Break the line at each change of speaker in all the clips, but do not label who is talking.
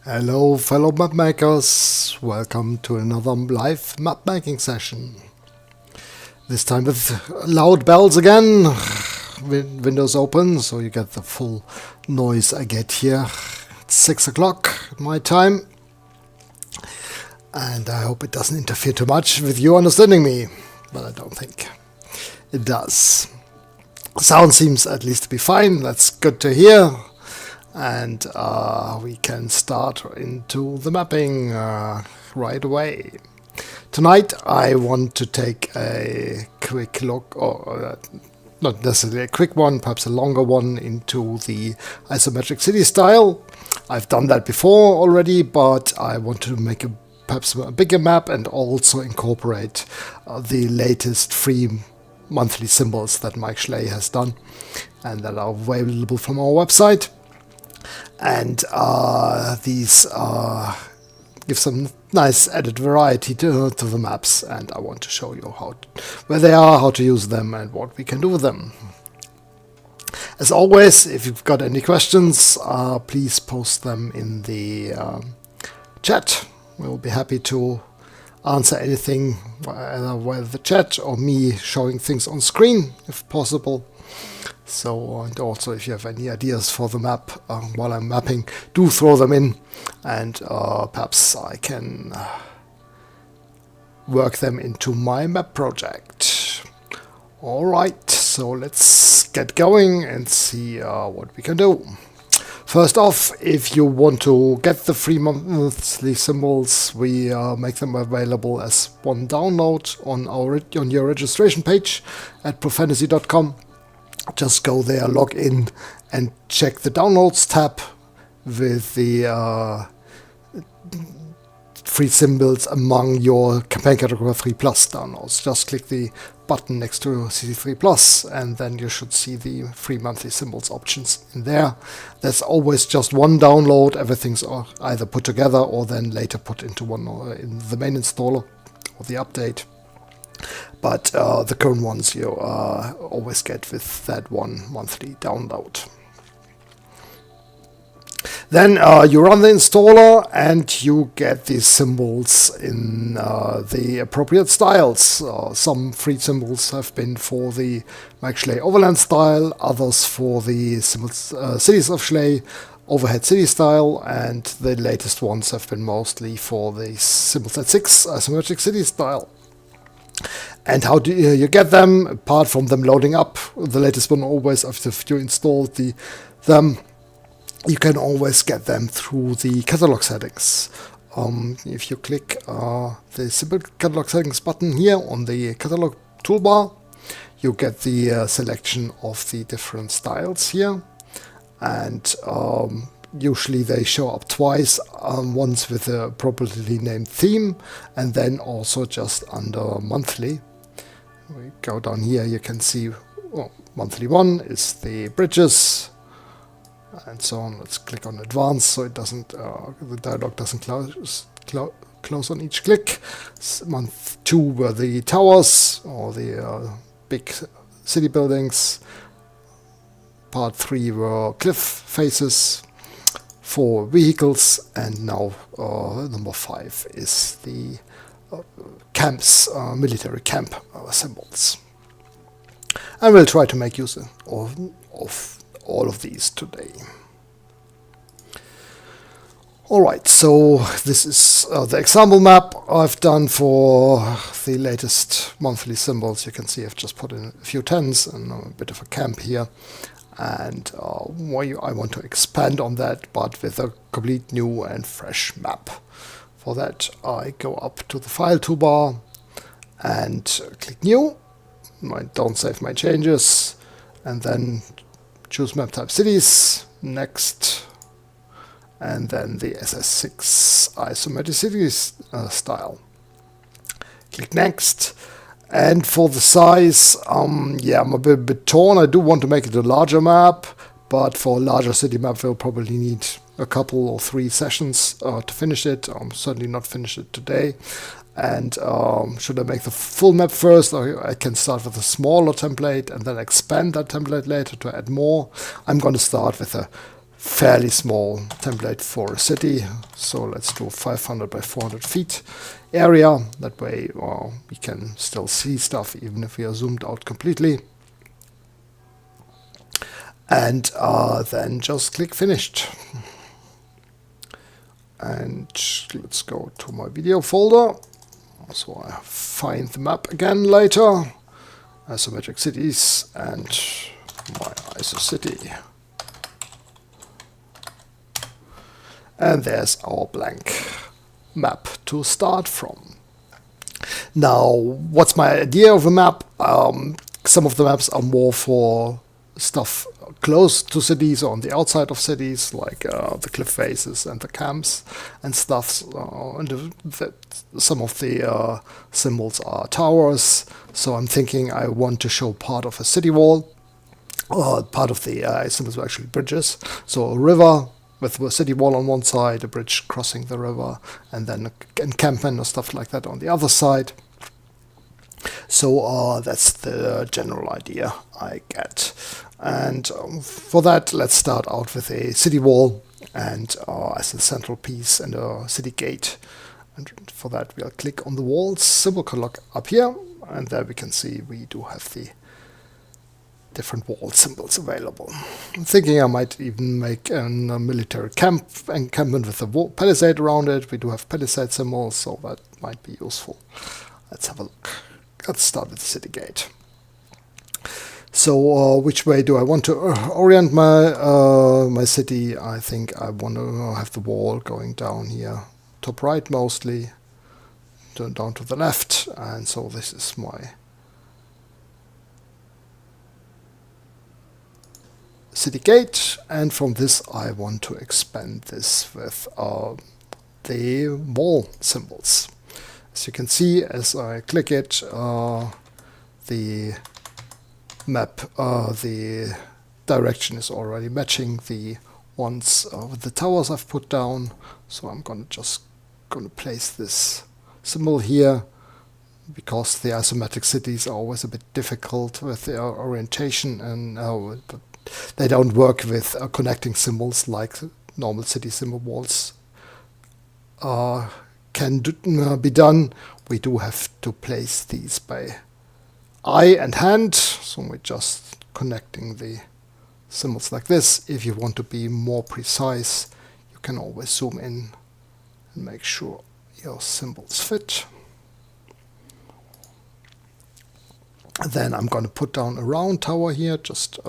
Hello fellow map makers, welcome to another live map making session. This time with loud bells again, windows open so you get the full noise I get here. It's 6 o'clock my time and I hope it doesn't interfere too much with you understanding me, but I don't think it does. Sound seems at least to be fine, that's good to hear. And we can start into the mapping right away. Tonight I want to take a quick look, or not necessarily a quick one, perhaps a longer one, into the Isometric City style. I've done that before already, but I want to make perhaps a bigger map and also incorporate the latest free monthly symbols that Mike Schley has done and that are available from our website. And these give some nice added variety to the maps, and I want to show you where they are, how to use them, and what we can do with them. As always, if you've got any questions, please post them in the chat. We'll be happy to answer anything, either with the chat or me showing things on screen, if possible. So, and also if you have any ideas for the map while I'm mapping, do throw them in, and perhaps I can work them into my map project. Alright, so let's get going and see what we can do. First off, if you want to get the free monthly symbols, we make them available as one download on your registration page at profantasy.com. Just go there, log in, and check the Downloads tab with the free symbols among your campaign category 3 plus downloads. Just click the button next to CC3 plus, and then you should see the free monthly symbols options in there. There's always just one download. Everything's either put together or then later put into one in the main installer or the update. But the current ones you always get with that one monthly download. Then you run the installer and you get these symbols in the appropriate styles. Some free symbols have been for the Mike Schley Overland style, others for the Cities of Schley Overhead City style, and the latest ones have been mostly for the Symbols at 6 Isometric City style. And how do you get them, apart from them loading up? The latest one always, after you installed them, you can always get them through the catalog settings. If you click the simple catalog settings button here on the catalog toolbar, you get the selection of the different styles here. And usually they show up twice, once with a appropriately named theme, and then also just under monthly. We go down here, you can see monthly 1 is the bridges, and so on. Let's click on advanced so it doesn't the dialog doesn't close on each click. Month 2 were the towers or the big city buildings. Part 3 were cliff faces. 4 vehicles, and now number 5 is the camps, military camp symbols. And we'll try to make use of all of these today. Alright, so this is the example map I've done for the latest monthly symbols. You can see I've just put in a few tents and a bit of a camp here. And I want to expand on that, but with a complete new and fresh map. For that, I go up to the File toolbar and click New. Don't save my changes. And then choose Map Type Cities, Next. And then the SS6 Isometric Cities style. Click Next. And for the size, yeah, I'm a bit torn. I do want to make it a larger map, but for a larger city map, we'll probably need a couple or 3 sessions to finish it. Certainly not finish it today. And should I make the full map first, or I can start with a smaller template and then expand that template later to add more. I'm going to start with a fairly small template for a city. So let's do 500 by 400 feet area. That way we can still see stuff even if we are zoomed out completely. And then just click finished. And let's go to my video folder. So I find the map again later. Isometric Cities and my ISO city. And there's our blank map to start from. Now, what's my idea of a map? Some of the maps are more for stuff close to cities or on the outside of cities, like the cliff faces and the camps and stuff. Some of the symbols are towers, so I'm thinking I want to show part of a city wall. Part of the symbols are actually bridges, so a river with a city wall on one side, a bridge crossing the river, and then an encampment or stuff like that on the other side. So that's the general idea I get. And for that, let's start out with a city wall and as a central piece and a city gate. And for that, we'll click on the walls symbol lock up here, and there we can see we do have the different wall symbols available. I'm thinking I might even make a military encampment with a palisade around it. We do have palisade symbols, so that might be useful. Let's have a look. Let's start with the city gate. So which way do I want to orient my my city? I think I want to have the wall going down here, top right mostly, down to the left, and so this is my city gate, and from this I want to expand this with the wall symbols. As you can see, as I click it, the map, the direction is already matching the ones with the towers I've put down. So I'm just gonna place this symbol here, because the isometric cities are always a bit difficult with their orientation, and but they don't work with connecting symbols like normal city symbol walls can be done. We do have to place these by eye and hand, so we're just connecting the symbols like this. If you want to be more precise, you can always zoom in and make sure your symbols fit. And then I'm going to put down a round tower here, just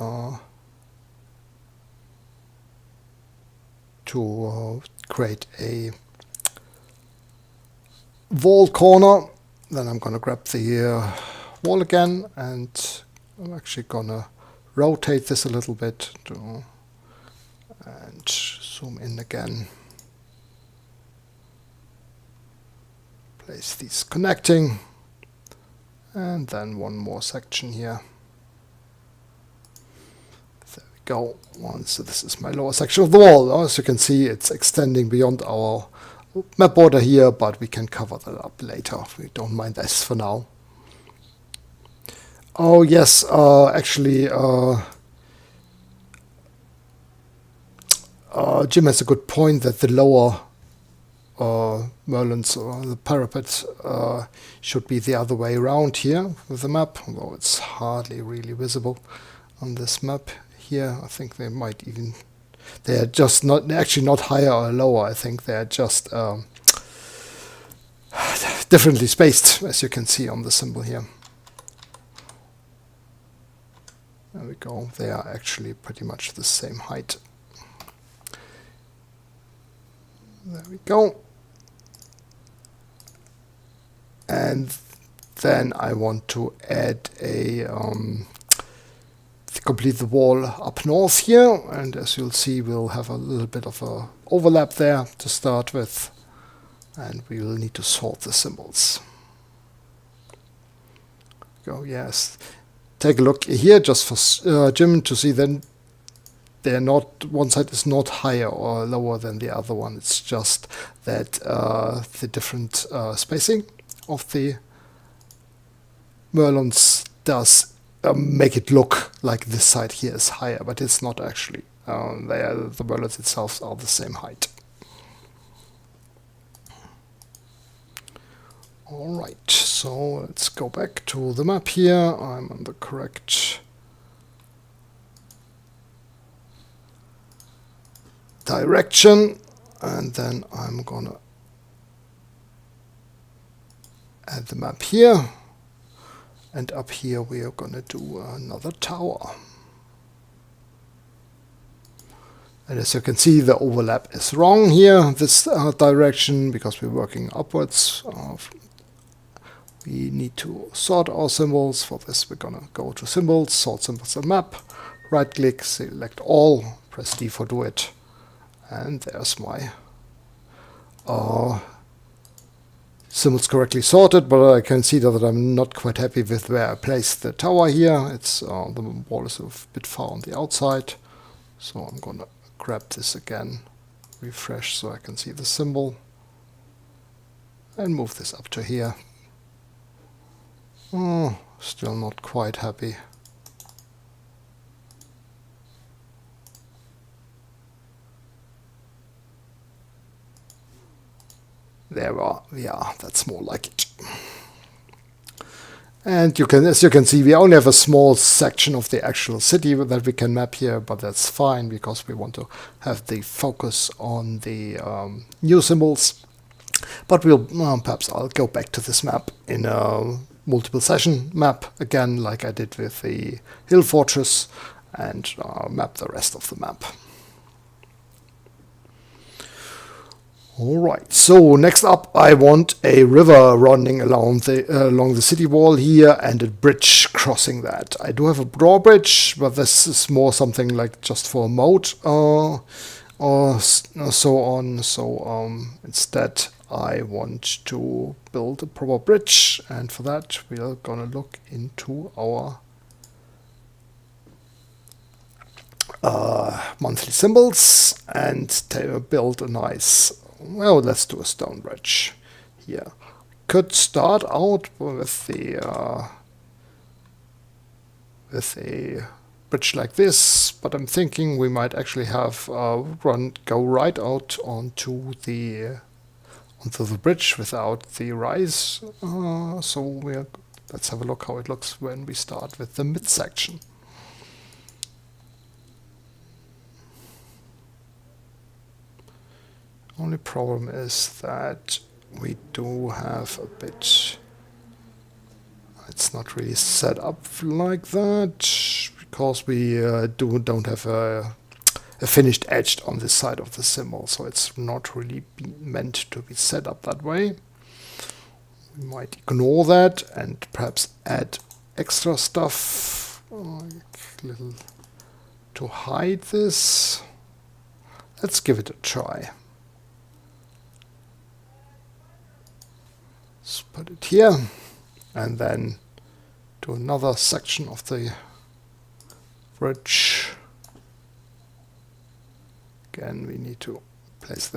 to create a wall corner. Then I'm going to grab the wall again, and I'm actually going to rotate this a little bit and zoom in again. Place these connecting, and then one more section here. There we go. So this is my lower section of the wall. As you can see, it's extending beyond our map border here, but we can cover that up later. We don't mind this for now. Oh yes, actually, Jim has a good point that the lower Merlin's the parapet should be the other way around here with the map, although it's hardly really visible on this map here. I think they might even, they're just not actually not higher or lower. I think they're just differently spaced, as you can see on the symbol here. There we go. They are actually pretty much the same height. There we go. And then I want to add a to complete the wall up north here, and as you'll see, we'll have a little bit of a overlap there to start with, and we will need to sort the symbols. Go, yes. Take a look here just for Jim to see then they're not, one side is not higher or lower than the other one. It's just that the different spacing of the Merlons does make it look like this side here is higher, but it's not actually The bollards itself are the same height. Alright, so let's go back to the map here. I'm on the correct direction, and then I'm gonna add the map here, and up here we are gonna do another tower. And as you can see, the overlap is wrong here, this direction, because we're working upwards. We need to sort our symbols. For this, we're gonna go to Symbols, Sort Symbols and Map, right-click, select all, press D for Do It, and there's my symbols correctly sorted. But I can see that I'm not quite happy with where I placed the tower here. It's the wall is a bit far on the outside, so I'm gonna grab this again, refresh so I can see the symbol, and move this up to here. Oh, still not quite happy. There we are, that's more like it. And as you can see, we only have a small section of the actual city that we can map here, but that's fine because we want to have the focus on the new symbols. But perhaps I'll go back to this map in a multiple session map again, like I did with the hill fortress, and map the rest of the map. Alright, so next up I want a river running along the city wall here, and a bridge crossing that. I do have a drawbridge, but this is more something like just for a moat or so on. So instead I want to build a proper bridge, and for that we are gonna look into our monthly symbols and build a nice, well, let's do a stone bridge here. Could start out with a bridge like this, but I'm thinking we might actually have go right out onto the bridge without the rise. So let's have a look how it looks when we start with the midsection. Only problem is that we do have a bit, it's not really set up like that, because we don't have a finished edge on this side of the symbol, so it's not really meant to be set up that way. We might ignore that and perhaps add extra stuff, like little to hide this. Let's give it a try. Let's put it here, and then do another section of the bridge. Again, we need to place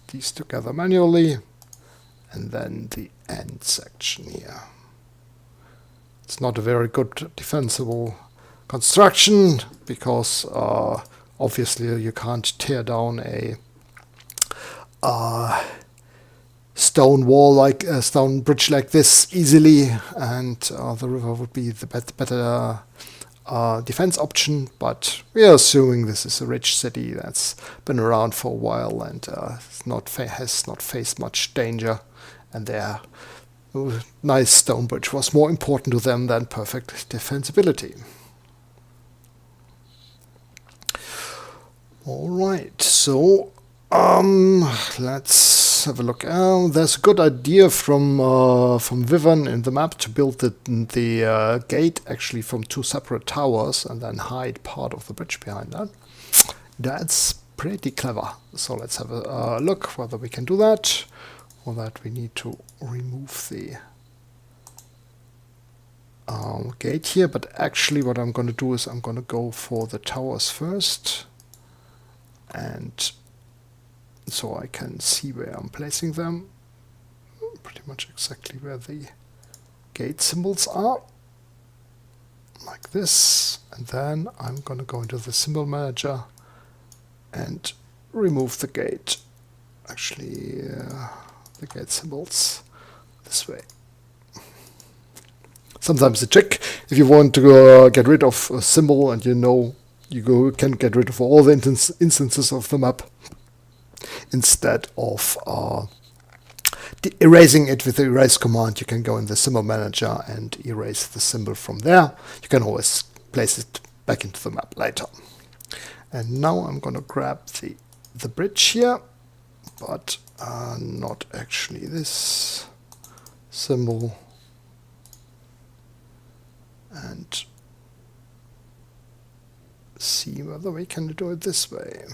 these together manually, and then the end section here. It's not a very good defensible construction, because obviously you can't tear down a stone wall, like a stone bridge like this, easily, and the river would be the better defense option. But we are assuming this is a rich city that's been around for a while and has not faced much danger, and their nice stone bridge was more important to them than perfect defensibility. Alright, so let's have a look. There's a good idea from Vivian in the map to build the gate actually from two separate towers and then hide part of the bridge behind that. That's pretty clever. So let's have a look whether we can do that. For that we need to remove the gate here, but actually what I'm going to do is I'm going to go for the towers first, and so I can see where I'm placing them, pretty much exactly where the gate symbols are, like this. And then I'm going to go into the symbol manager and remove the gate. Actually, the gate symbols this way. Sometimes a trick, if you want to get rid of a symbol and you can get rid of all the instances of the map instead of erasing it with the erase command, you can go in the symbol manager and erase the symbol from there. You can always place it back into the map later. And now I'm going to grab the bridge here, but not actually this symbol, and see whether we can do it this way.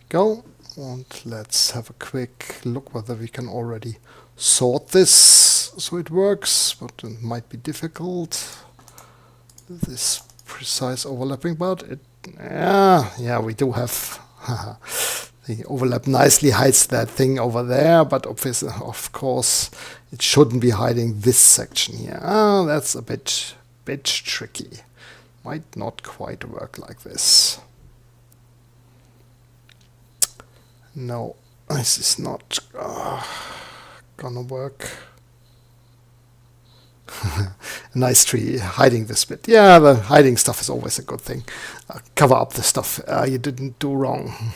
Go, and let's have a quick look whether we can already sort this so it works, but it might be difficult, this precise overlapping, but yeah, we do have the overlap nicely hides that thing over there, but obviously, of course, it shouldn't be hiding this section here. That's a bit tricky. Might not quite work like this. No, this is not gonna work. A nice tree hiding this bit. Yeah, the hiding stuff is always a good thing. Cover up the stuff you didn't do wrong.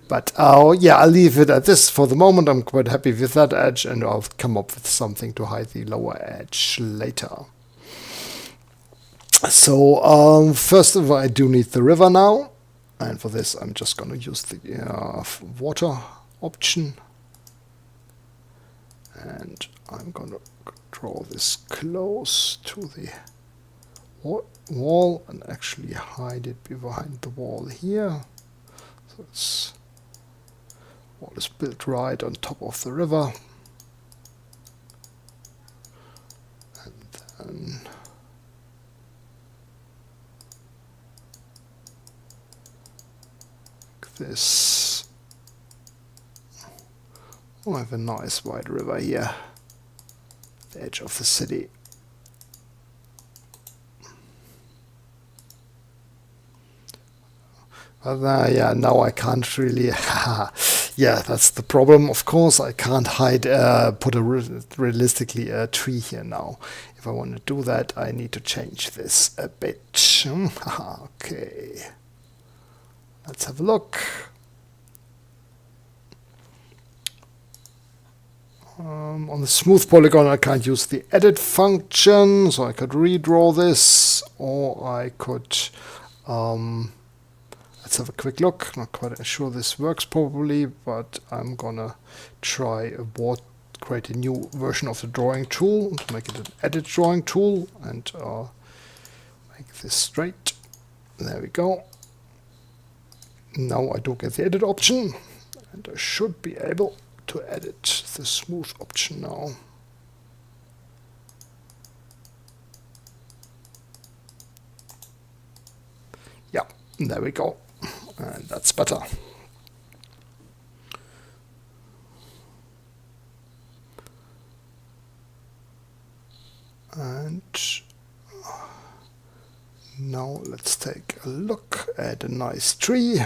But yeah, I'll leave it at this for the moment. I'm quite happy with that edge, and I'll come up with something to hide the lower edge later. So first of all, I do need the river now. And for this, I'm just going to use the water option. And I'm going to draw this close to the wall and actually hide it behind the wall here. So this wall is built right on top of the river. And then this. Oh, I have a nice wide river here, the edge of the city. But yeah, now I can't really. Yeah, that's the problem. Of course, I can't hide, put realistically a tree here now. If I want to do that, I need to change this a bit. Okay. Let's have a look. On the smooth polygon, I can't use the edit function, so I could redraw this, or I could, let's have a quick look. Not quite sure this works probably, but I'm gonna try create a new version of the drawing tool to make it an edit drawing tool, and make this straight. There we go. Now I do get the edit option, and I should be able to edit the smooth option now. Yeah, there we go. And that's better. And now let's take a look at a nice tree.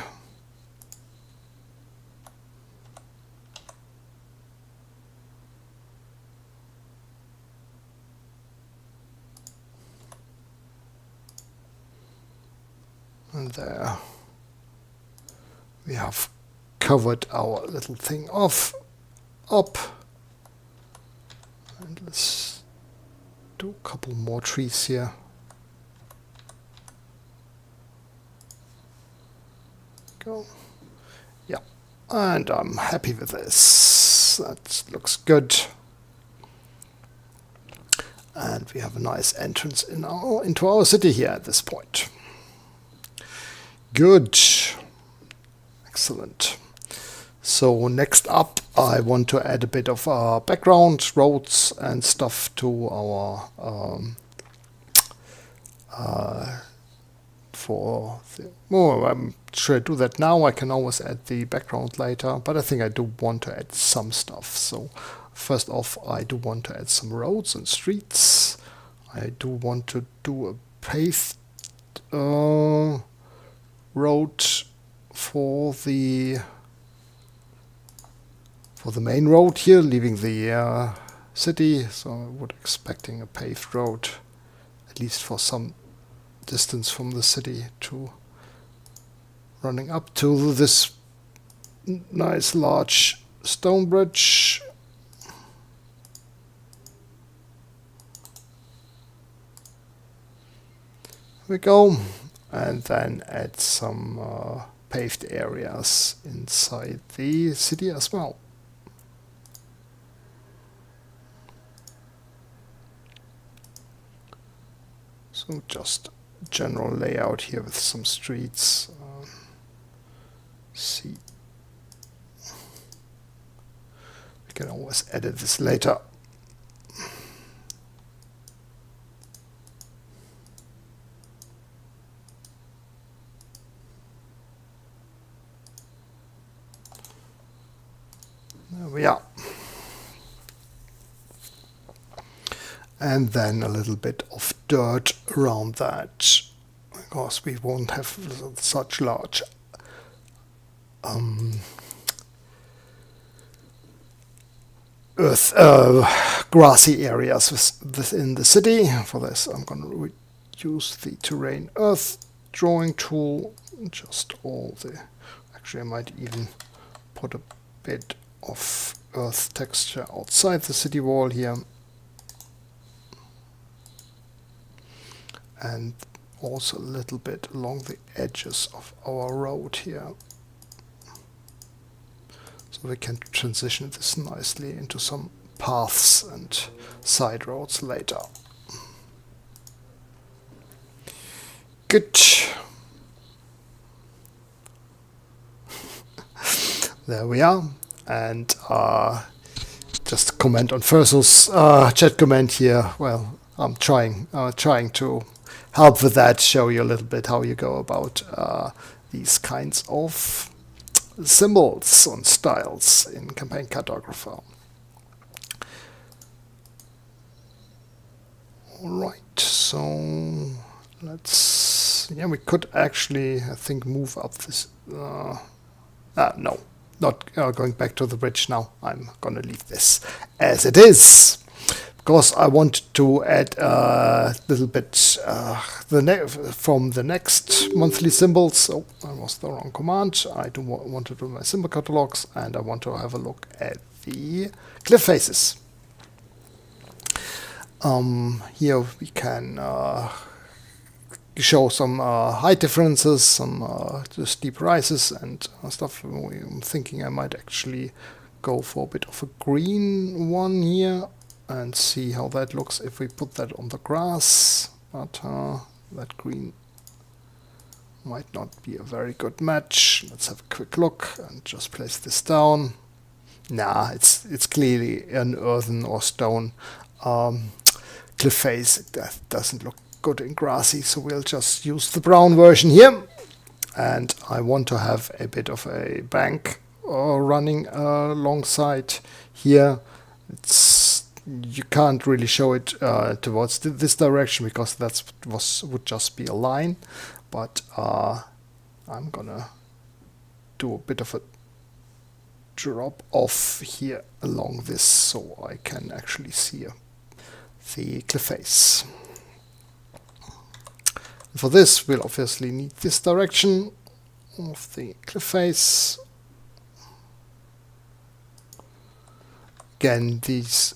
And there we have covered our little thing up. And let's do a couple more trees here. Go. Yeah, and I'm happy with this. That looks good. And we have a nice entrance into our city here at this point. Good. Excellent. So next up, I want to add a bit of background, roads and stuff to our I'm sure I do that now. I can always add the background later, but I think I do want to add some stuff. So first off, I do want to add some roads and streets. I do want to do a paved road for the main road here, leaving the city. So I would expecting a paved road, at least for some distance from the city, to running up to this nice large stone bridge. We go, and then add some paved areas inside the city as well. So just general layout here with some streets. See, we can always edit this later. There we are. And then a little bit of dirt around that, because we won't have such large grassy areas within the city. For this, I'm going to use the terrain earth drawing tool. Just all the. Actually, I might even put a bit of earth texture outside the city wall here, and also a little bit along the edges of our road here, so we can transition this nicely into some paths and side roads later. Good. There we are. And just a comment on Fursal's chat comment here. Well, I'm trying to help with that, show you a little bit how you go about these kinds of symbols and styles in Campaign Cartographer. Alright, so we could actually, I think, move up this. No, not going back to the bridge now. I'm gonna leave this as it is, because I want to add a little bit from the next monthly symbols. Oh, that was the wrong command. I do want to do my symbol catalogs, and I want to have a look at the cliff faces. Here we can show some height differences, some steep rises and stuff. I'm thinking I might actually go for a bit of a green one here and see how that looks if we put that on the grass, but that green might not be a very good match. Let's have a quick look and just place this down. Nah, it's clearly an earthen or stone cliff face. It doesn't look good in grassy, so we'll just use the brown version here. And I want to have a bit of a bank running alongside here. You can't really show it towards this direction, because that would just be a line, but I'm gonna do a bit of a drop off here along this, so I can actually see the cliff face. For this, we'll obviously need this direction of the cliff face. Again, these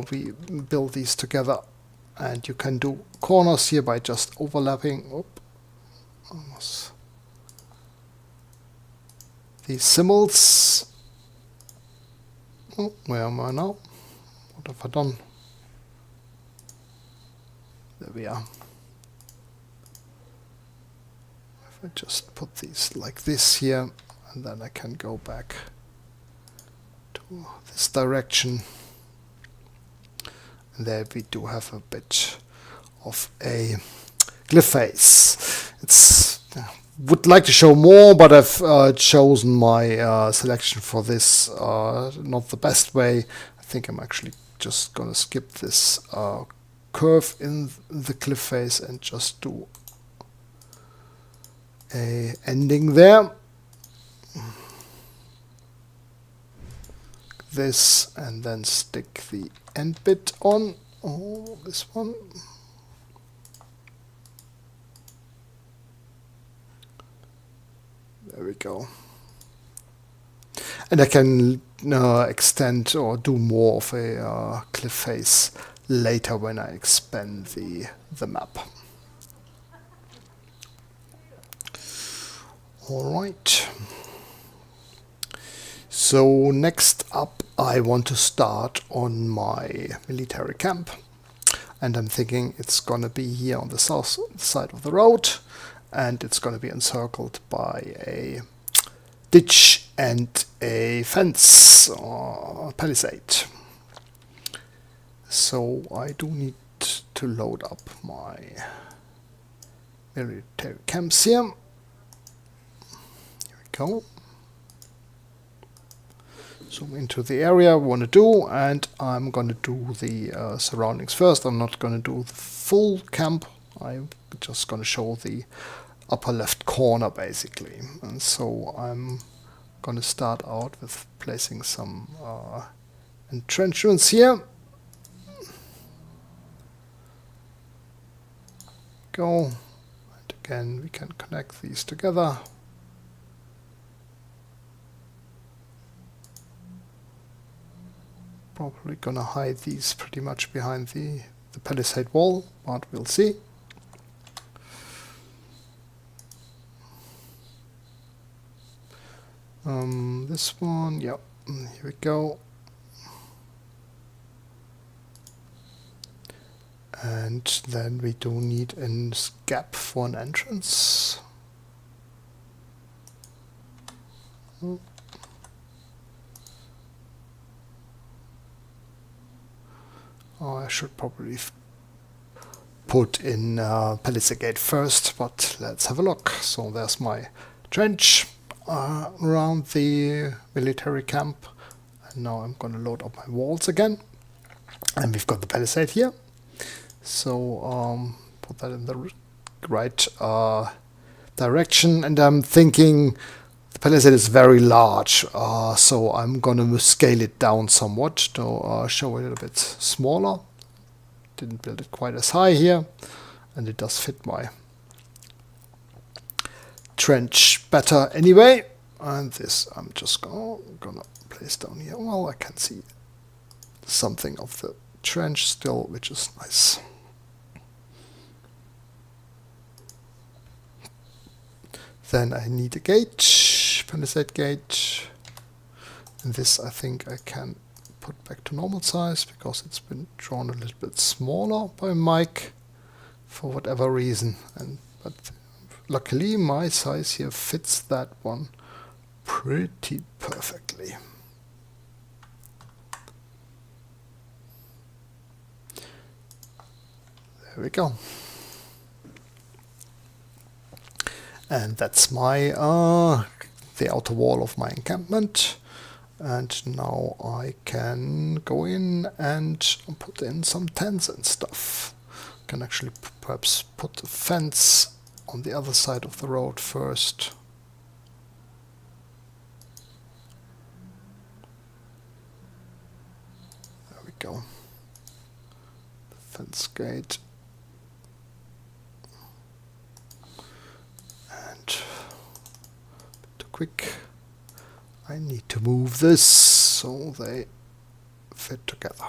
we build these together, and you can do corners here by just overlapping these symbols. Oh, where am I now? What have I done? There we are. If I just put these like this here, and then I can go back to this direction. And there we do have a bit of a cliff face. Would like to show more, but I've chosen my selection for this not the best way. I think I'm actually just gonna skip this curve in the cliff face and just do a ending there. This, and then stick the end bit on. Oh, this one. There we go. And I can extend or do more of a cliff face later when I expand the map. All right. So next up, I want to start on my military camp. And I'm thinking it's going to be here on the south side of the road. And it's going to be encircled by a ditch and a fence or palisade. So I do need to load up my military camps here. Here we go. Zoom into the area I want to do, and I'm going to do the surroundings first. I'm not going to do the full camp. I'm just going to show the upper left corner basically. And so I'm going to start out with placing some entrenchments here. Go. And again, we can connect these together. Probably gonna hide these pretty much behind the palisade wall, but we'll see. This one, yeah, here we go. And then we do need a gap for an entrance. Oh, I should probably put in palisade gate first, but let's have a look. So there's my trench around the military camp. And now I'm going to load up my walls again. And we've got the palisade here. So put that in the right direction. And I'm thinking the palisade is very large, so I'm going to scale it down somewhat to show it a bit smaller. Didn't build it quite as high here, and it does fit my trench better anyway. And this I'm just gonna place down here. Well, I can see something of the trench still, which is nice. Then I need a gate, palisade gate. And this I think I can put back to normal size because it's been drawn a little bit smaller by Mike for whatever reason. But luckily my size here fits that one pretty perfectly. There we go. And that's my the outer wall of my encampment. And now I can go in and put in some tents and stuff. Can actually perhaps put a fence on the other side of the road first. There we go. The fence gate. And a bit too quick. I need to move this so they fit together.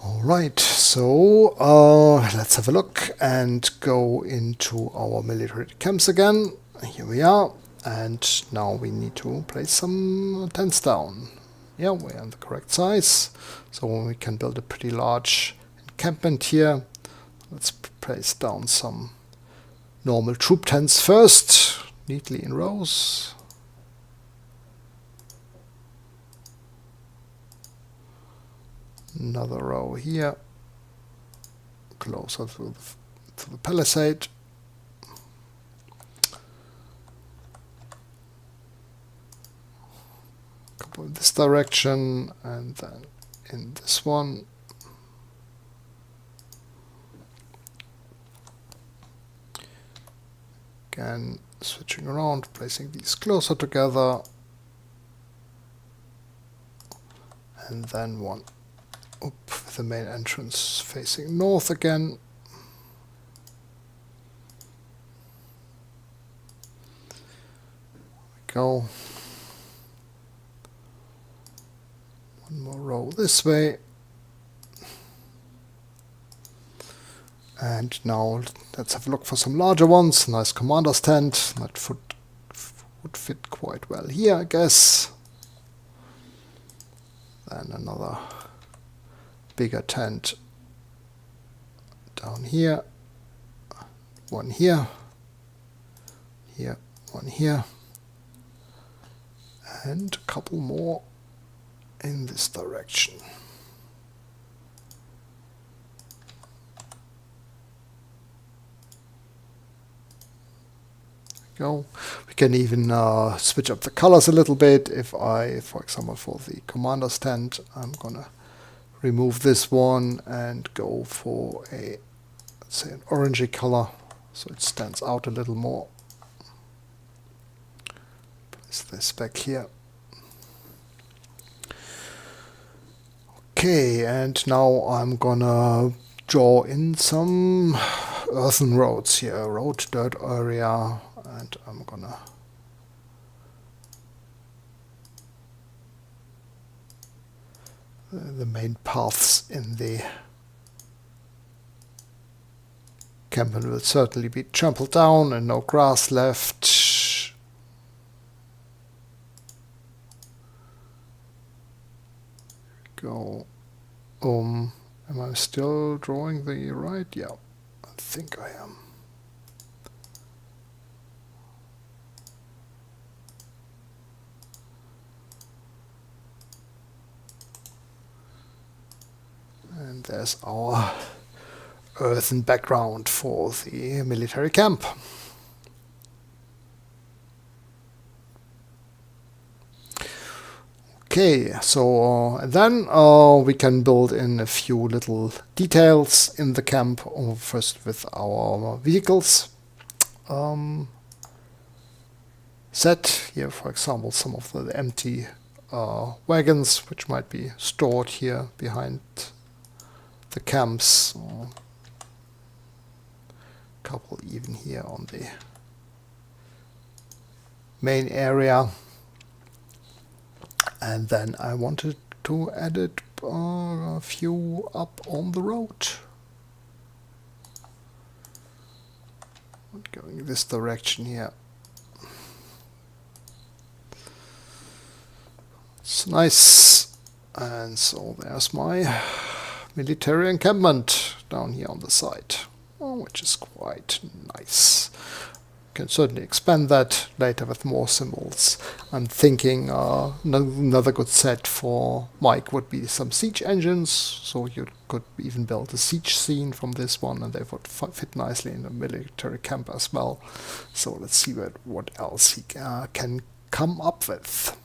Alright, so let's have a look and go into our military camps again. Here we are, and now we need to place some tents down. Yeah, we're on the correct size, so we can build a pretty large encampment here. Let's place down some normal troop tents first, neatly in rows. Another row here, closer to the palisade. go in this direction, and then in this one. Again, switching around, placing these closer together. And then one with the main entrance facing north again. Go. One more row this way. And now let's have a look for some larger ones. Nice commander's tent. That would fit quite well here, I guess. Then another bigger tent down here. One here. Here, one here. And a couple more in this direction. Go. We can even switch up the colors a little bit. If I, for example, for the commander's tent, I'm gonna remove this one and go for a, let's say, an orangey color, so it stands out a little more. Place this back here. Okay, and now I'm gonna draw in some earthen roads here, road dirt area, and I'm gonna the main paths in the campaign will certainly be trampled down and no grass left. Go. Am I still drawing the right? Yeah, I think I am. And there's our earthen background for the military camp. Okay, so then we can build in a few little details in the camp. First with our vehicles. Set here, for example, some of the empty wagons, which might be stored here behind the camps. A couple even here on the main area. And then I wanted to add a few up on the road. Going this direction here. It's nice. And so there's my military encampment down here on the side, which is quite nice. Can certainly expand that later with more symbols. I'm thinking another good set for Mike would be some siege engines, so you could even build a siege scene from this one, and they would fit nicely in a military camp as well. So let's see what else he can come up with.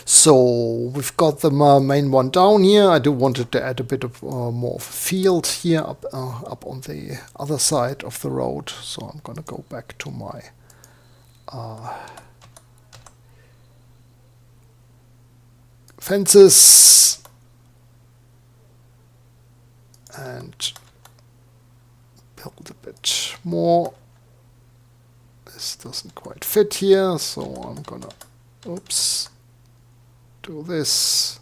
So we've got the main one down here. I do wanted to add a bit of more of a field here up on the other side of the road. So I'm going to go back to my fences and build a bit more. This doesn't quite fit here, so I'm gonna do this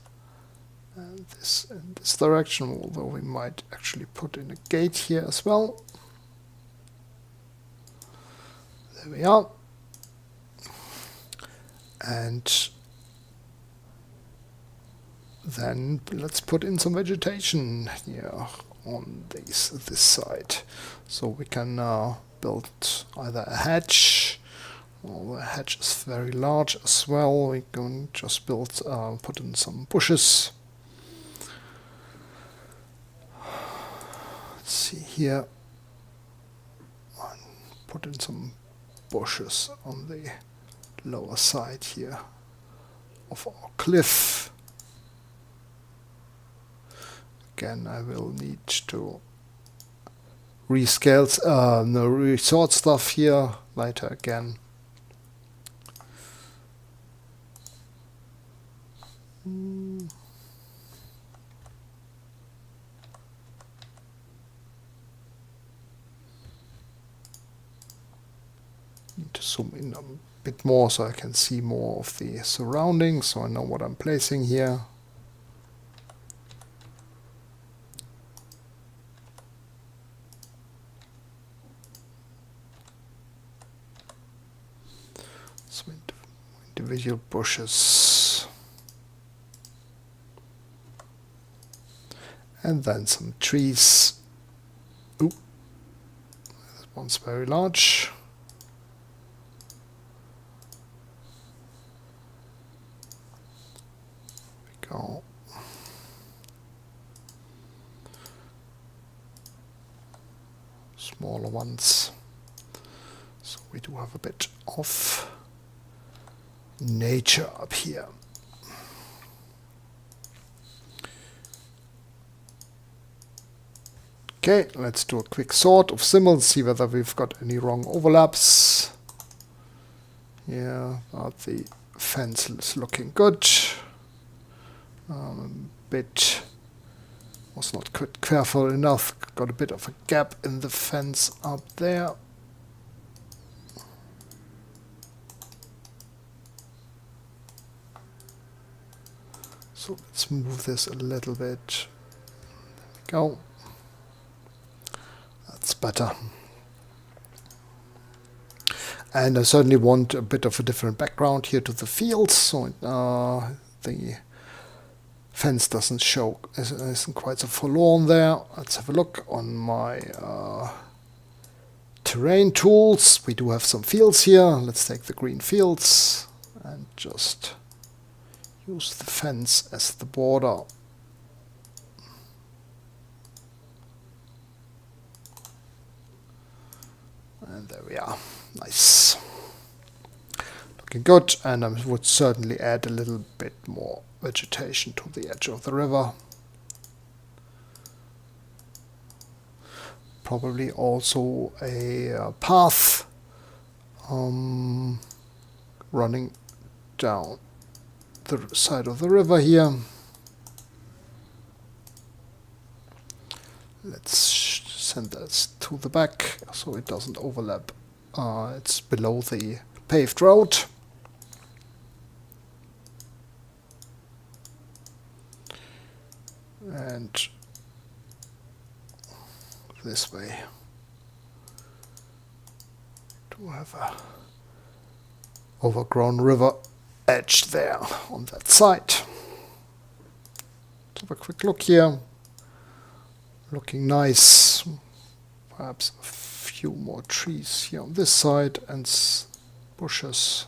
and this in this direction, although we might actually put in a gate here as well. There we are. And then let's put in some vegetation here on this side, so we can build either a hedge. Well, the hedge is very large as well. We can just put in some bushes. Let's see here. And put in some bushes on the lower side here. of our cliff. Again, I will need to rescale, resort stuff here later again. Need to zoom in a bit more so I can see more of the surroundings, so I know what I'm placing here. Some individual bushes. And then some trees. Ooh, this one's very large. Go. Smaller ones. So we do have a bit of nature up here. Okay, let's do a quick sort of symbols, see whether we've got any wrong overlaps. Yeah, but the fence is looking good. Bit was not quite careful enough, got a bit of a gap in the fence up there. So let's move this a little bit. There we go. That's better. And I certainly want a bit of a different background here to the fields, so the fence doesn't show, isn't quite so forlorn there. Let's have a look on my terrain tools. We do have some fields here. Let's take the green fields and just use the fence as the border. And there we are. Nice. Looking good, and I would certainly add a little bit more vegetation to the edge of the river. Probably also a path running down the side of the river here. Let's send this to the back so it doesn't overlap. It's below the paved road. And this way to have a overgrown river edge there on that side. Let's have a quick look here. Looking nice. Perhaps a few more trees here on this side and bushes.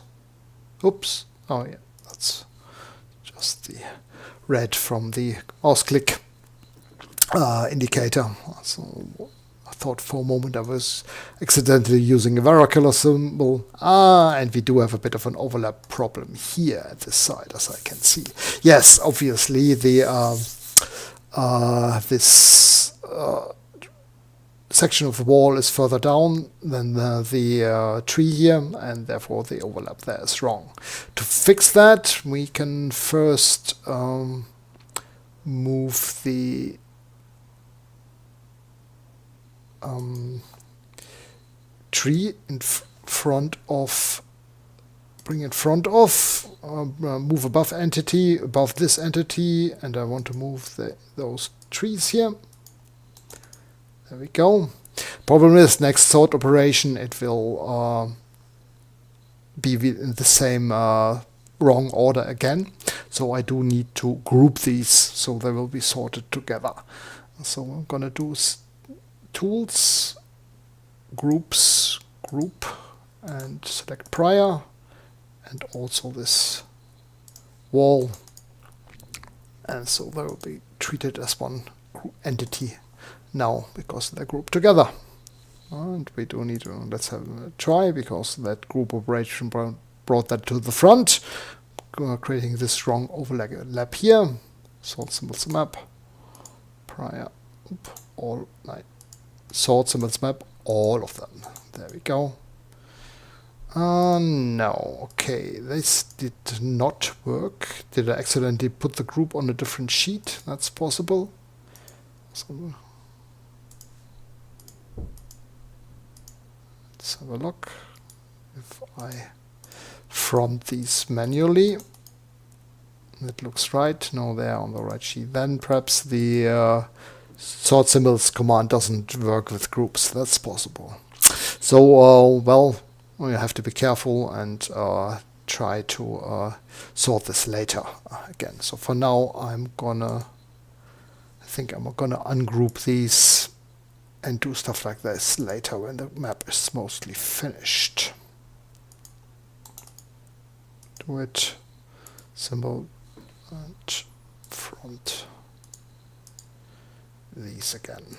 Oops. Oh yeah, that's just the red from the mouse click indicator. So I thought for a moment I was accidentally using a variocolor symbol. And we do have a bit of an overlap problem here at this side, as I can see. Yes, obviously the this section of the wall is further down than the tree here, and therefore the overlap there is wrong. To fix that, we can first move the tree in front of, bring in front of, move above this entity, and I want to move those trees here. There we go. Problem is, next sort operation, it will be in the same wrong order again. So I do need to group these so they will be sorted together. So I'm going to do tools, groups, group, and select prior, and also this wall. And so they will be treated as one entity now because they're grouped together. And we do need to, let's have a try, because that group operation brought that to the front. creating this strong overlap here. Sort symbols map. Prior. All nine. Sort symbols map. All of them. There we go. No. Okay, this did not work. Did I accidentally put the group on a different sheet? That's possible. So let's have a look. If I front these manually, it looks right. No, they're on the right sheet. Then perhaps the sort symbols command doesn't work with groups. That's possible. So, well, you have to be careful and try to sort this later again. So for now, I think I'm gonna ungroup these and do stuff like this later when the map is mostly finished. Do it, symbol, and front these again.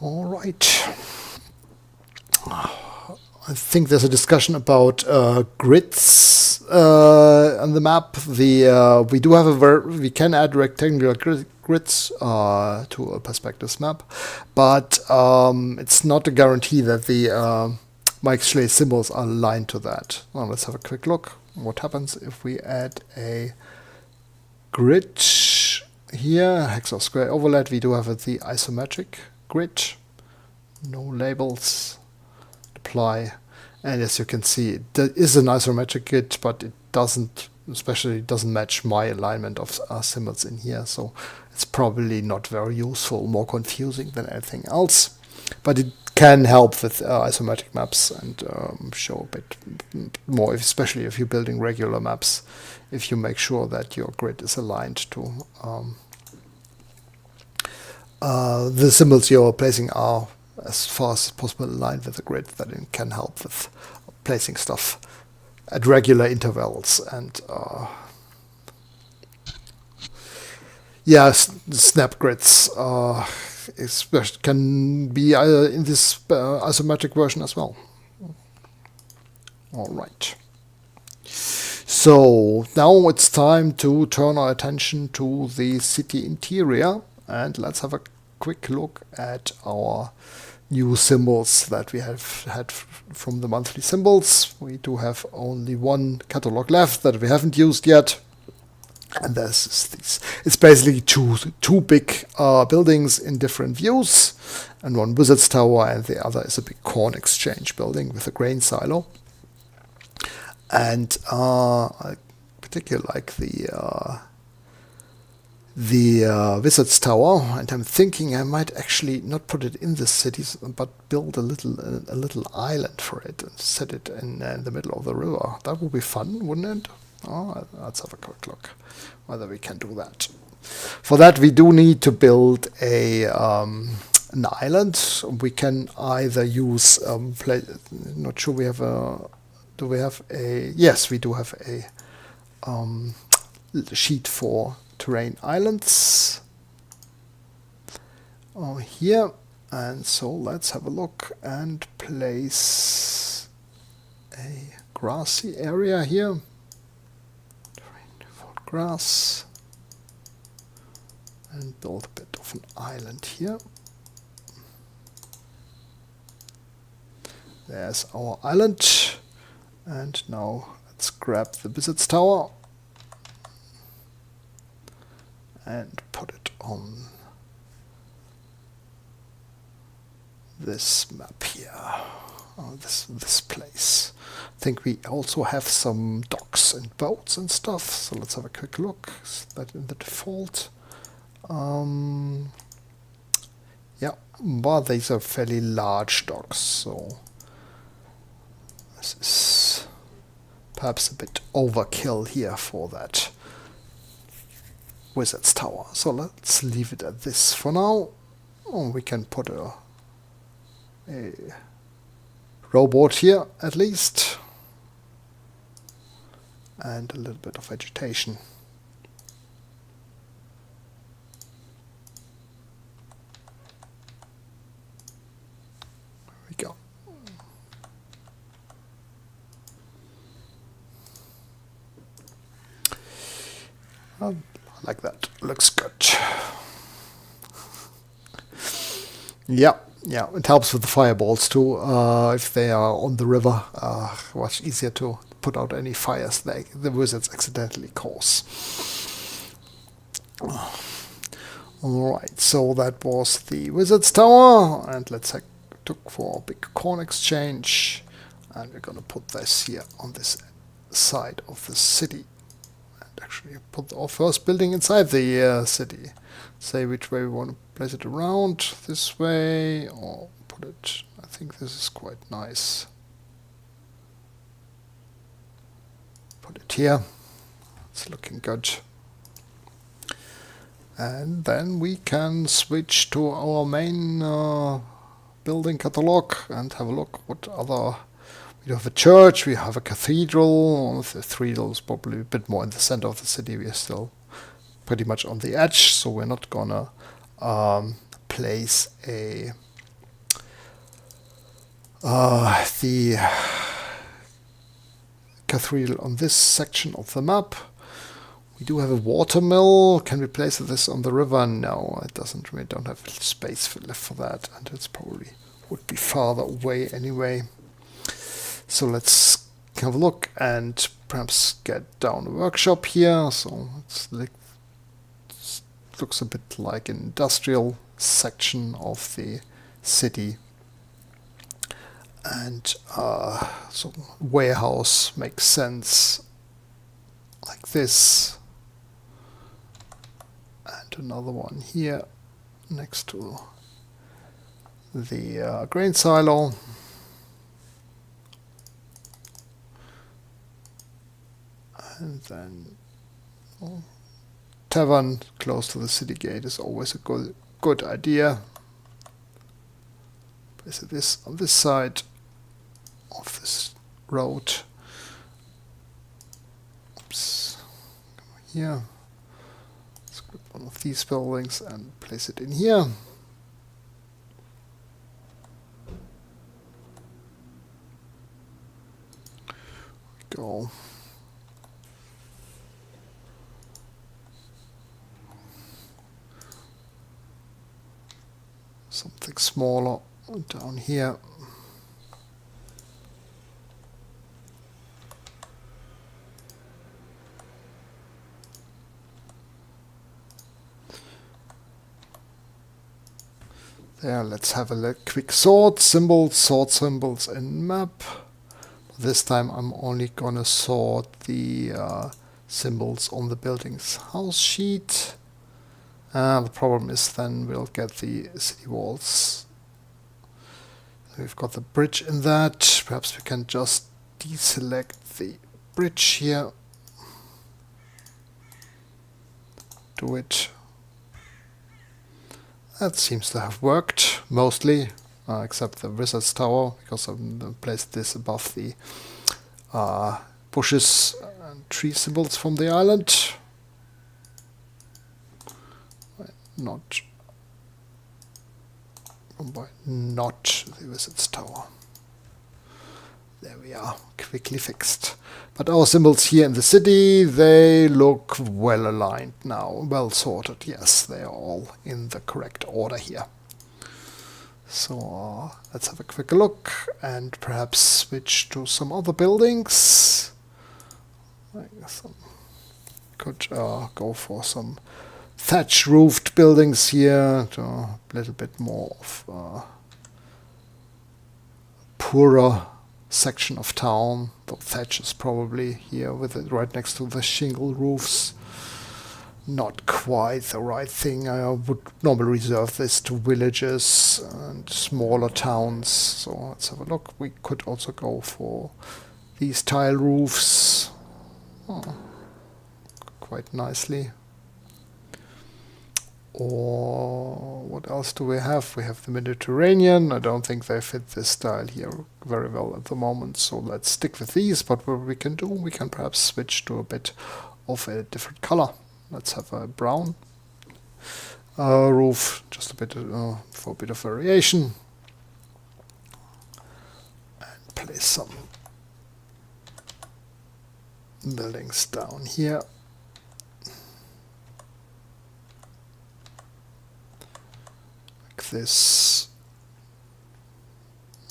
All right. I think there's a discussion about grids on the map. We do have we can add rectangular grids to a perspectives map, but it's not a guarantee that the Mike Schley symbols are aligned to that. Well, let's have a quick look. What happens if we add a grid here? Hex or square overlap. We do have the isometric grid. No labels. Apply. And as you can see, there is an isometric grid, but it doesn't match my alignment of symbols in here. So it's probably not very useful, more confusing than anything else. But it can help with isometric maps and show a bit more, especially if you're building regular maps, if you make sure that your grid is aligned to the symbols you're placing are as far as possible aligned with the grid, that it can help with placing stuff at regular intervals. And yeah, snap grids can be in this isometric version as well. All right. So now it's time to turn our attention to the city interior, and let's have a quick look at our new symbols that we have had from the monthly symbols. We do have only one catalog left that we haven't used yet. And there's these. It's basically two big buildings in different views, and one wizard's tower, and the other is a big corn exchange building with a grain silo. And I particularly like the wizard's tower, and I'm thinking I might actually not put it in the cities, but build a little island for it and set it in the middle of the river. That would be fun, wouldn't it? Oh, let's have a quick look whether we can do that. For that, we do need to build an island. We can either use not sure we have a. Do we have a? Yes, we do have a sheet for terrain islands here, and so let's have a look and place a grassy area here. Grass, and build a bit of an island here. There's our island, and now let's grab the wizard's tower and put it on this map here, this place. I think we also have some docks and boats and stuff, so let's have a quick look. Is that in the default? Yeah, but these are fairly large docks, so this is perhaps a bit overkill here for that wizard's tower. So let's leave it at this for now. We can put a rowboat here at least, and a little bit of vegetation. There we go. Like that. Looks good. Yeah, yeah. It helps with the fireballs too. If they are on the river, much easier to put out any fires the wizards accidentally cause. Alright, so that was the wizard's tower, and let's look for a big corn exchange, and we're gonna put this here on this side of the city. Actually put our first building inside the city. Say which way we want to place it around, this way, or put it, I think this is quite nice. Put it here, it's looking good. And then we can switch to our main building catalog and have a look what other. We have a church, we have a cathedral. The cathedral is probably a bit more in the center of the city. We are still pretty much on the edge, so we're not gonna place the cathedral on this section of the map. We do have a watermill. Can we place this on the river? No, it doesn't. We don't have space left for that, and it's probably would be farther away anyway. So let's have a look and perhaps get down a workshop here. So it looks a bit like an industrial section of the city. And so warehouse makes sense like this. And another one here next to the grain silo. And then tavern close to the city gate is always a good idea. Place this on this side of this road. Oops. Here. Let's grab one of these buildings and place it in here. Go. Something smaller down here. There, let's have a quick sort symbols in map. This time I'm only gonna sort the symbols on the building's house sheet. The problem is then we'll get the city walls. We've got the bridge in that. Perhaps we can just deselect the bridge here. Do it. That seems to have worked mostly, except the wizard's tower, because I've placed this above the bushes and tree symbols from the island. Not the wizard's tower. There we are, quickly fixed. But our symbols here in the city, they look well aligned now, well sorted. Yes, they are all in the correct order here. So let's have a quick look and perhaps switch to some other buildings. I guess could go for some thatch roofed buildings here, to a little bit more of poorer section of town. The thatch is probably here with it right next to the shingle roofs. Not quite the right thing. I would normally reserve this to villages and smaller towns. So let's have a look. We could also go for these tile roofs. Quite nicely. Or what else do we have? We have the Mediterranean. I don't think they fit this style here very well at the moment, so let's stick with these. But what we can do, we can perhaps switch to a bit of a different color. Let's have a brown roof, just a bit for a bit of variation, and place some buildings down here. this.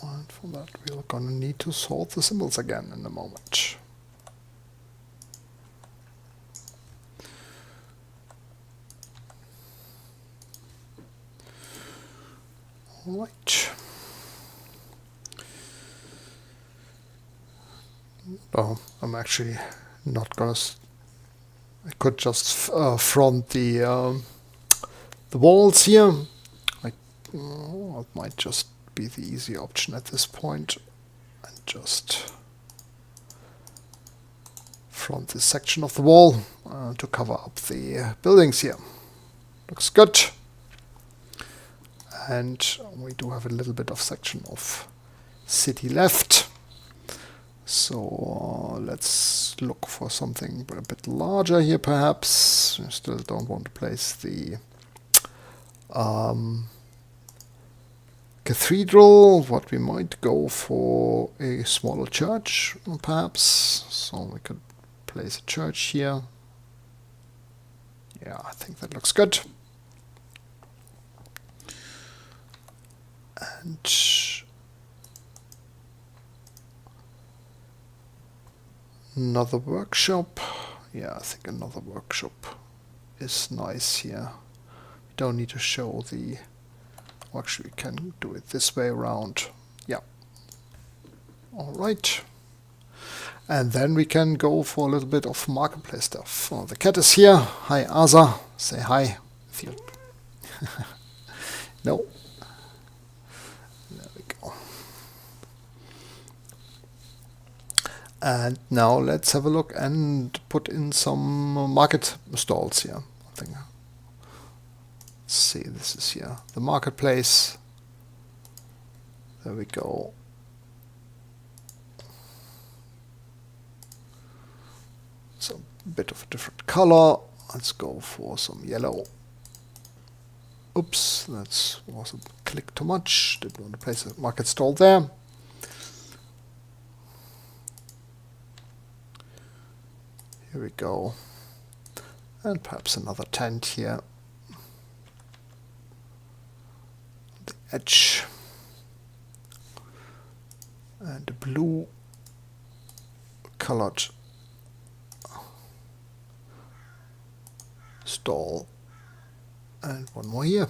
And for that we're gonna need to sort the symbols again in a moment. Alright. Oh, I'm actually not gonna. I could just front the walls here. It might just be the easy option at this point, and just front this section of the wall to cover up the buildings here. Looks good. And we do have a little bit of section of city left. So let's look for something a bit larger here perhaps. I still don't want to place the cathedral. What we might go for a smaller church perhaps. So we could place a church here. Yeah, I think that looks good. And another workshop. Yeah, I think another workshop is nice here. We don't need to show the... Actually, we can do it this way around. Yeah. Alright. And then we can go for a little bit of marketplace stuff. Oh, the cat is here. Hi, Asa. Say hi. If you no. There we go. And now let's have a look and put in some market stalls here. I think. Let's see, this is here. The marketplace. There we go. So a bit of a different color. Let's go for some yellow. Oops, that was a click too much. Didn't want to place a market stall there. Here we go. And perhaps another tent here. The edge. And a blue colored stall. And one more here.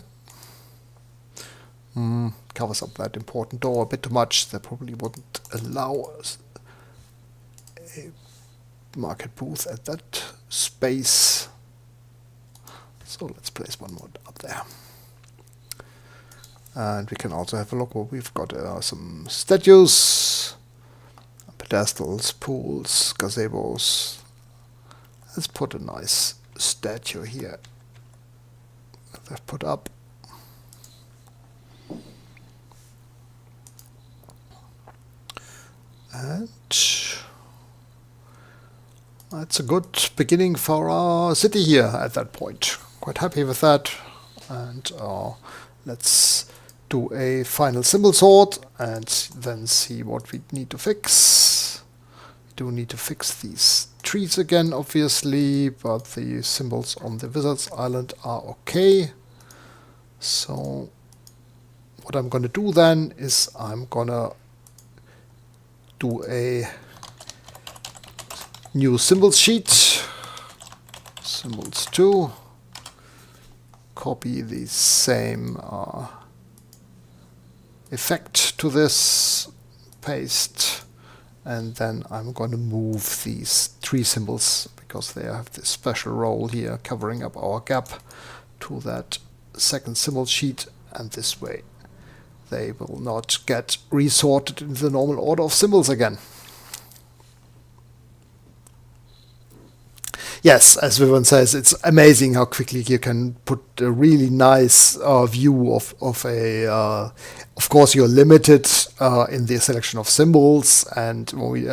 Covers up that important door a bit too much. They probably wouldn't allow us a market booth at that space. So let's place one more up there. And we can also have a look where we've got some statues, pedestals, pools, gazebos. Let's put a nice statue here that I've put up. And that's a good beginning for our city here at that point. Quite happy with that. And let's do a final symbol sort and then see what we need to fix. We do need to fix these trees again, obviously, but the symbols on the Wizards Island are okay. So what I'm going to do then is I'm going to do a new symbols sheet, symbols 2, copy the same effect to this, paste, and then I'm going to move these tree symbols, because they have this special role here covering up our gap, to that second symbol sheet, and this way they will not get resorted in the normal order of symbols again. Yes, as Vivian says, it's amazing how quickly you can put a really nice view of a... of course, you're limited in the selection of symbols, and you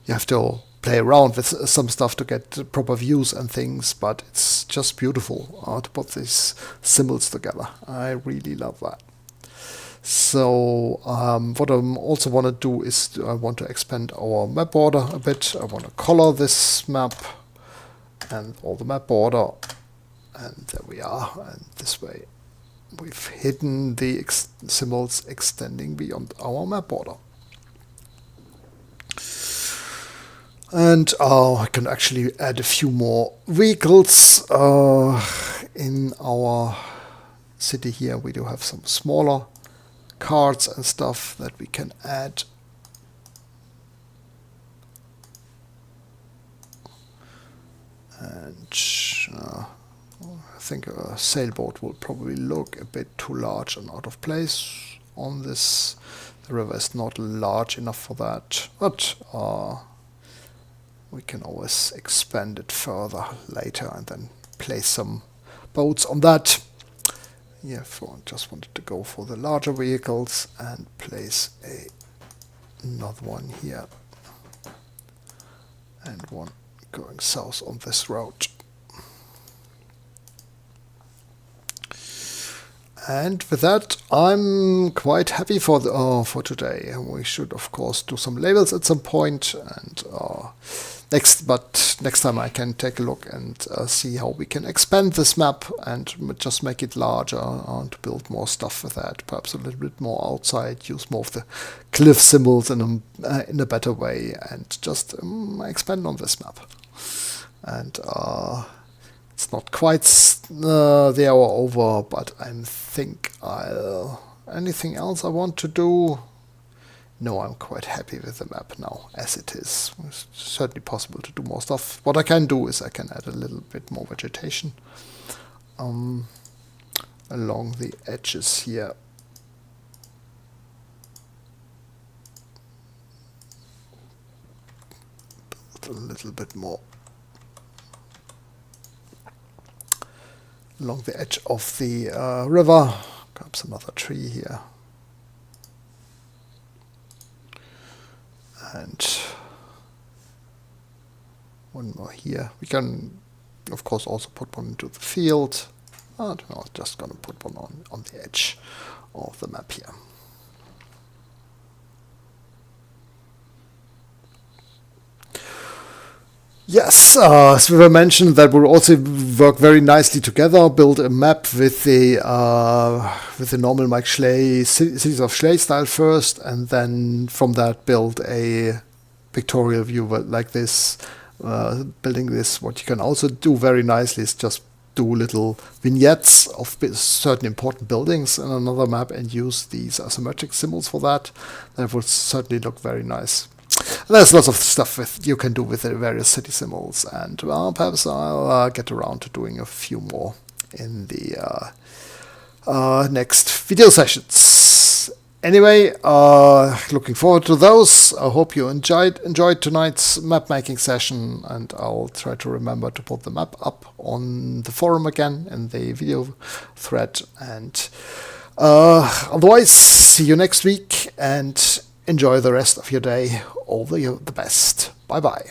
have to play around with some stuff to get proper views and things, but it's just beautiful to put these symbols together. I really love that. So what I also want to do is I want to expand our map border a bit. I want to color this map and all the map border, and there we are, and this way we've hidden the symbols extending beyond our map border. And I can actually add a few more vehicles in our city here. We do have some smaller carts and stuff that we can add. And I think a sailboat will probably look a bit too large and out of place on this. The river is not large enough for that, but we can always expand it further later and then place some boats on that. Yeah, I just wanted to go for the larger vehicles and place another one here and one going south on this road. And with that, I'm quite happy for today. We should, of course, do some labels at some point, and next time I can take a look and see how we can expand this map and just make it larger to build more stuff with that. Perhaps a little bit more outside, use more of the cliff symbols in a better way, and just expand on this map. And it's not quite the hour over, but I think anything else I want to do? No, I'm quite happy with the map now as it is. It's certainly possible to do more stuff. What I can do is I can add a little bit more vegetation along the edges here. Build a little bit more along the edge of the river. Perhaps another tree here. And one more here. We can, of course, also put one into the field. I'm just going to put one on the edge of the map here. Yes, as we mentioned, that will also work very nicely together. Build a map with the normal Mike Schley Cities of Schley style first, and then from that build a pictorial view like this. Building this, what you can also do very nicely is just do little vignettes of certain important buildings in another map and use these isometric symbols for that. That would certainly look very nice. There's lots of stuff you can do with the various city symbols, and perhaps I'll get around to doing a few more in the next video sessions. Anyway, looking forward to those. I hope you enjoyed tonight's map making session, and I'll try to remember to put the map up on the forum again in the video thread. And otherwise, see you next week, and enjoy the rest of your day. All the best. Bye bye.